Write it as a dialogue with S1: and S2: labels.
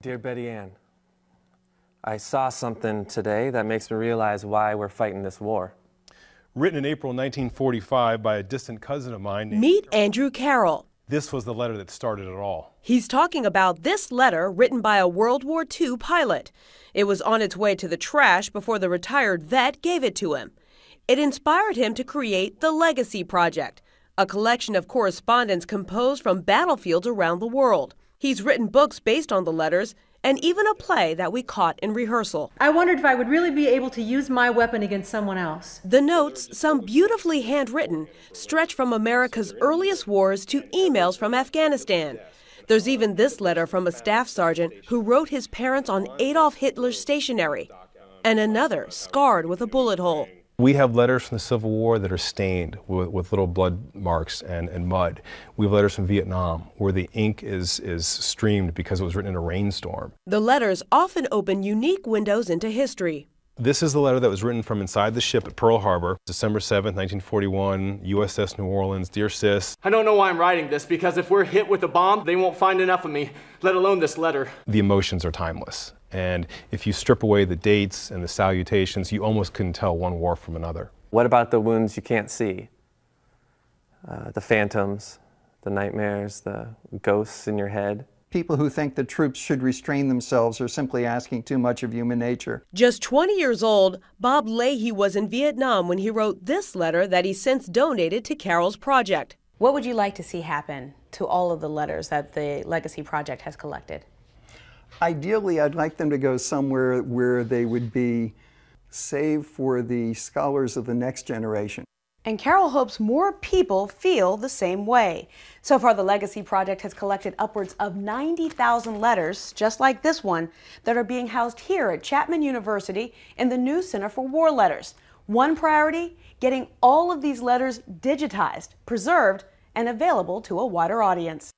S1: Dear Betty Ann, I saw something today that makes me realize why we're fighting this war.
S2: Written in April 1945 by a distant cousin of mine.
S3: Meet Andrew Carroll.
S2: This was the letter that started it all.
S3: He's talking about this letter written by a World War II pilot. It was on its way to the trash before the retired vet gave it to him. It inspired him to create the Legacy Project, a collection of correspondence composed from battlefields around the world. He's written books based on the letters and even a play that we caught in rehearsal.
S4: I wondered if I would really be able to use my weapon against someone else.
S3: The notes, some beautifully handwritten, stretch from America's earliest wars to emails from Afghanistan. There's even this letter from a staff sergeant who wrote his parents on Adolf Hitler's stationery, and another scarred with a bullet hole.
S2: We have letters from the Civil War that are stained with little blood marks and mud. We have letters from Vietnam where the ink is streamed because it was written in a rainstorm.
S3: The letters often open unique windows into history.
S2: This is the letter that was written from inside the ship at Pearl Harbor, December 7th, 1941, USS New Orleans. Dear Sis.
S5: I don't know why I'm writing this, because if we're hit with a bomb, they won't find enough of me, let alone this letter.
S2: The emotions are timeless. And if you strip away the dates and the salutations, you almost couldn't tell one war from another.
S1: What about the wounds you can't see? The phantoms, the nightmares, the ghosts in your head?
S6: People who think the troops should restrain themselves are simply asking too much of human nature.
S3: Just 20 years old, Bob Leahy was in Vietnam when he wrote this letter that he since donated to Carroll's project.
S7: What would you like to see happen to all of the letters that the Legacy Project has collected?
S6: Ideally, I'd like them to go somewhere where they would be saved for the scholars of the next generation.
S7: And Carroll hopes more people feel the same way. So far, the Legacy Project has collected upwards of 90,000 letters, just like this one, that are being housed here at Chapman University in the new Center for War Letters. One priority, getting all of these letters digitized, preserved, and available to a wider audience.